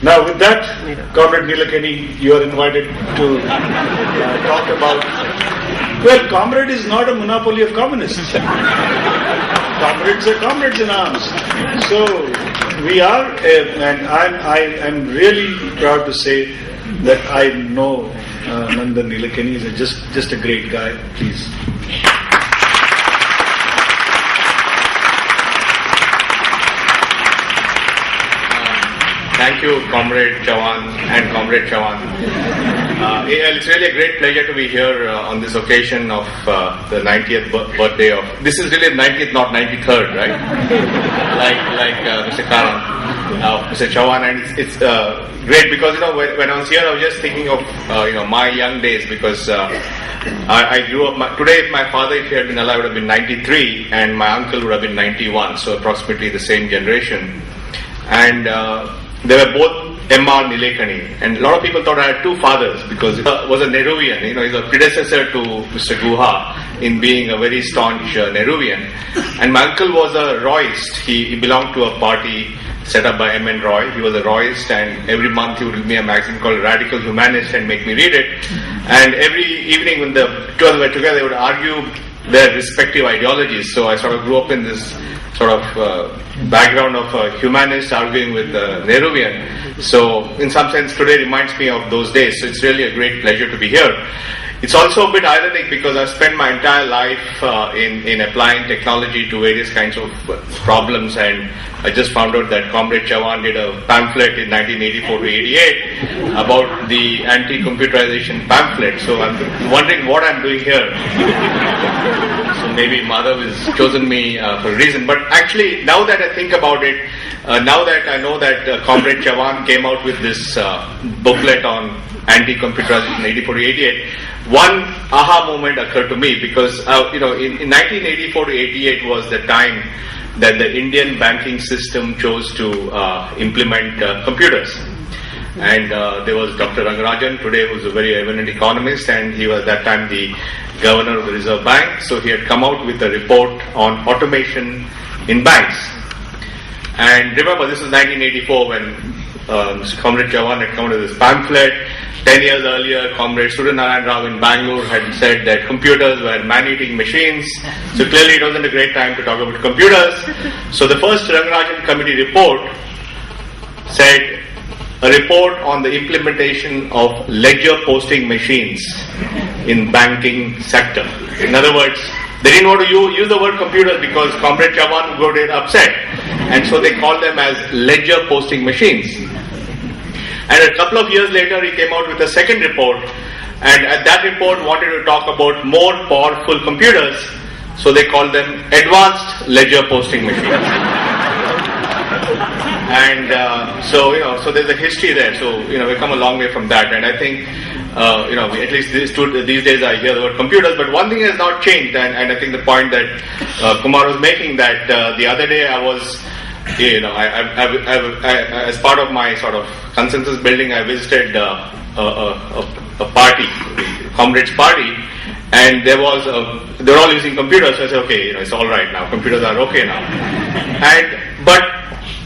Now with that, Comrade Nilekani, you are invited to talk about... Well, comrade is not a monopoly of communists. Comrades are comrades in arms. So we are, and I'm really proud to say that I know Nandan Nilekani is just a great guy. Please. Thank you, Comrade Chavan and Comrade Chavan. It's really a great pleasure to be here on this occasion of the 90th birthday of... This is really 90th, not 93rd, right? like Mr. Karan, Mr. Chavan, and it's great because when I was here, I was just thinking of my young days because I grew up. Today, if my father, if he had been alive, would have been 93, and my uncle would have been 91, so approximately the same generation, and. They were both M.R. Nilekani, and a lot of people thought I had two fathers because he was a Nehruvian. He's a predecessor to Mr. Guha in being a very staunch Nehruvian. And my uncle was a Royist. He belonged to a party set up by M.N. Roy. He was a Royist, and every month he would give me a magazine called Radical Humanist and make me read it. And every evening when the two of them were together, they would argue their respective ideologies. So I sort of grew up in this sort of background of a humanist arguing with a Nehruvian. So in some sense today reminds me of those days. So it's really a great pleasure to be here. It's also a bit ironic because I've spent my entire life in applying technology to various kinds of problems, and I just found out that Comrade Chavan did a pamphlet in 1984 to 88 about the anti-computerization pamphlet. So I'm wondering what I'm doing here. So maybe Madhav has chosen me for a reason. But actually, now that I think about it, now that I know that Comrade Chavan came out with this booklet on anti-computerization 84 to 88, one aha moment occurred to me because in 1984 to 88 was the time that the Indian banking system chose to implement computers. And there was Dr. Rangarajan today, who's a very eminent economist, and he was at that time the governor of the Reserve Bank. So he had come out with a report on automation in banks. And remember, this was 1984 when Comrade Chavan had come out with this pamphlet. 10 years earlier, Comrade Suryanarayan Rao in Bangalore had said that computers were man-eating machines. So clearly it wasn't a great time to talk about computers. So the first Rangarajan committee report said, a report on the implementation of ledger posting machines in banking sector. In other words, they didn't want to use the word computers because Comrade Chavan would get upset. And so they called them as ledger posting machines. And a couple of years later, he came out with a second report, and at that report wanted to talk about more powerful computers, so they called them advanced ledger posting machines. And so there's a history there. So we've come a long way from that, and I think at least these days I hear the word computers. But one thing has not changed, and I think the point that Kumar was making, that the other day I was. As part of my sort of consensus building, I visited a party, the Comrades Party, and they're all using computers. So I said, okay, it's all right now. Computers are okay now. But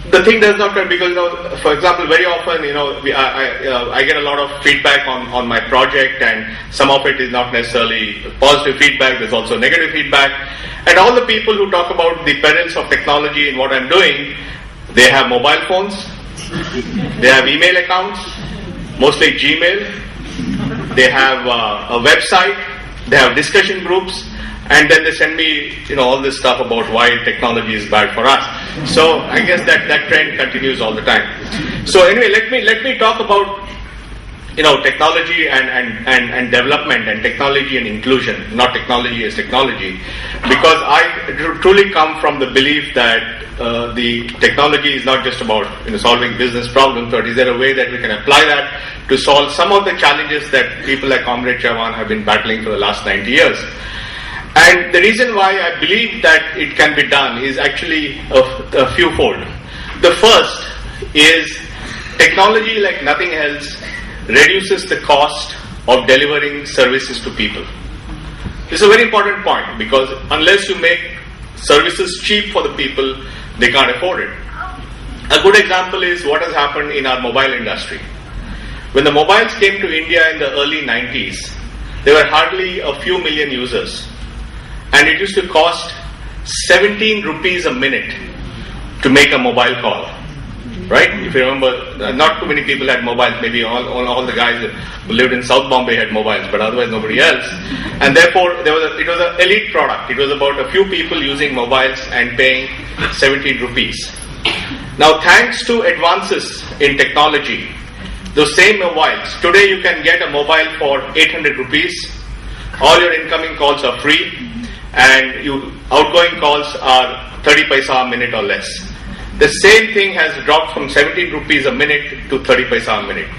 the thing does not come because for example, very often I get a lot of feedback on my project, and some of it is not necessarily positive feedback. There's also negative feedback. And all the people who talk about the perils of technology and what I'm doing, they have mobile phones, they have email accounts, mostly Gmail, they have a website, they have discussion groups, and then they send me all this stuff about why technology is bad for us. So I guess that trend continues all the time. So anyway, let me talk about technology and development, and technology and inclusion, not technology as technology, because I truly come from the belief that the technology is not just about solving business problems, but is there a way that we can apply that to solve some of the challenges that people like Comrade Chavan have been battling for the last 90 years. And the reason why I believe that it can be done is actually a fewfold. The first is technology, like nothing else, reduces the cost of delivering services to people. This is a very important point, because unless you make services cheap for the people, they can't afford it. A good example is what has happened in our mobile industry. When the mobiles came to India in the early 90s, there were hardly a few million users. And it used to cost 17 rupees a minute to make a mobile call. Right? If you remember, not too many people had mobiles. Maybe all the guys who lived in South Bombay had mobiles, but otherwise nobody else. And therefore, it was an elite product. It was about a few people using mobiles and paying 17 rupees. Now, thanks to advances in technology, those same mobiles, today you can get a mobile for 800 rupees. All your incoming calls are free, and outgoing calls are 30 paisa a minute or less. The same thing has dropped from 17 rupees a minute to 30 paisa a minute.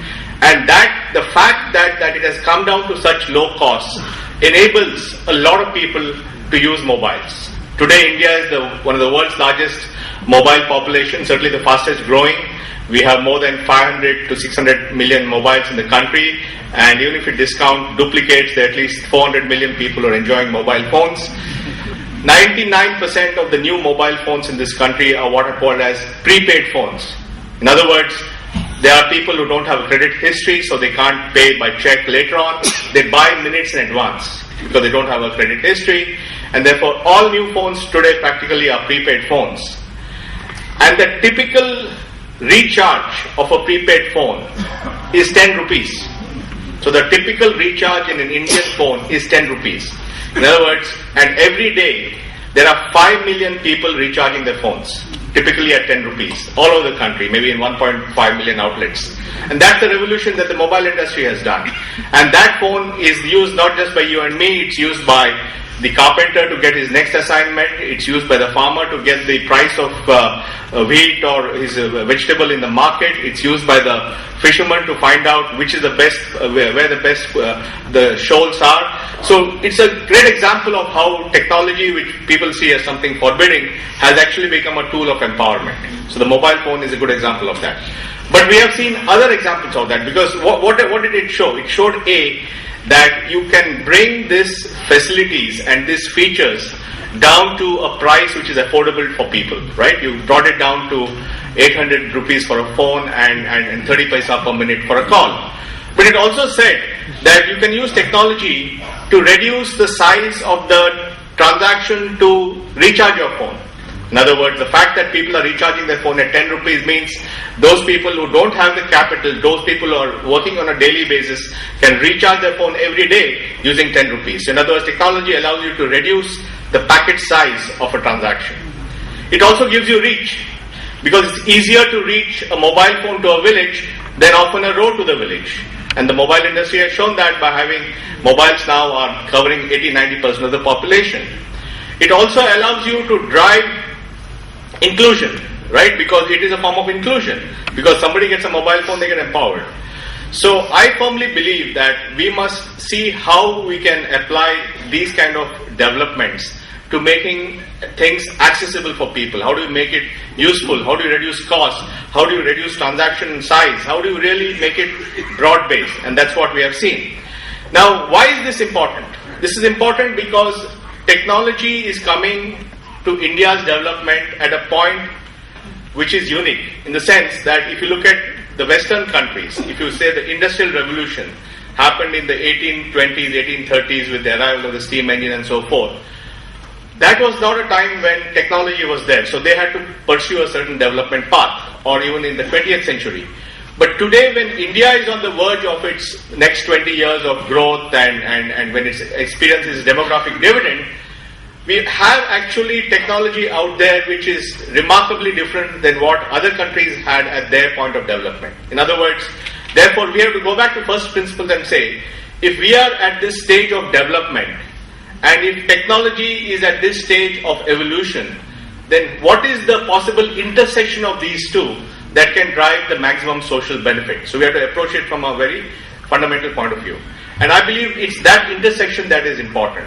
And the fact that it has come down to such low costs enables a lot of people to use mobiles. Today, India is one of the world's largest mobile population, certainly the fastest growing. We have more than 500 to 600 million mobiles in the country, and even if you discount duplicates, there are at least 400 million people who are enjoying mobile phones. 99% of the new mobile phones in this country are what are called as prepaid phones. In other words, there are people who don't have a credit history, so they can't pay by check later on. They buy minutes in advance because they don't have a credit history, and therefore all new phones today practically are prepaid phones. And the typical recharge of a prepaid phone is 10 rupees. So the typical recharge in an Indian phone is 10 rupees. In other words, and every day there are 5 million people recharging their phones, typically at 10 rupees, all over the country, maybe in 1.5 million outlets. And that's the revolution that the mobile industry has done. And that phone is used not just by you and me, it's used by the carpenter to get his next assignment, it's used by the farmer to get the price of wheat or his vegetable in the market, it's used by the fisherman to find out which is the best, where the best the shoals are. So it's a great example of how technology, which people see as something forbidding, has actually become a tool of empowerment. So the mobile phone is a good example of that. But we have seen other examples of that, because what did it show? It showed that you can bring these facilities and these features down to a price which is affordable for people, right? You brought it down to 800 rupees for a phone and 30 paisa per minute for a call. But it also said that you can use technology to reduce the size of the transaction to recharge your phone. In other words, the fact that people are recharging their phone at 10 rupees means those people who don't have the capital, those people who are working on a daily basis can recharge their phone every day using 10 rupees. In other words, technology allows you to reduce the packet size of a transaction. It also gives you reach, because it's easier to reach a mobile phone to a village than often a road to the village. And the mobile industry has shown that by having mobiles now are covering 80-90% of the population. It also allows you to drive inclusion, right? Because it is a form of inclusion. Because somebody gets a mobile phone, they get empowered. So I firmly believe that we must see how we can apply these kind of developments to making things accessible for people. How do you make it useful? How do you reduce cost? How do you reduce transaction size? How do you really make it broad-based? And that's what we have seen. Now, why is this important? This is important because technology is coming to India's development at a point which is unique, in the sense that if you look at the Western countries, if you say the Industrial Revolution happened in the 1820s, 1830s with the arrival of the steam engine and so forth, that was not a time when technology was there. So they had to pursue a certain development path, or even in the 20th century. But today, when India is on the verge of its next 20 years of growth and when it experiences demographic dividend, we have actually technology out there which is remarkably different than what other countries had at their point of development. In other words, therefore, we have to go back to first principles and say, if we are at this stage of development, and if technology is at this stage of evolution, then what is the possible intersection of these two that can drive the maximum social benefit? So we have to approach it from a very fundamental point of view. And I believe it's that intersection that is important.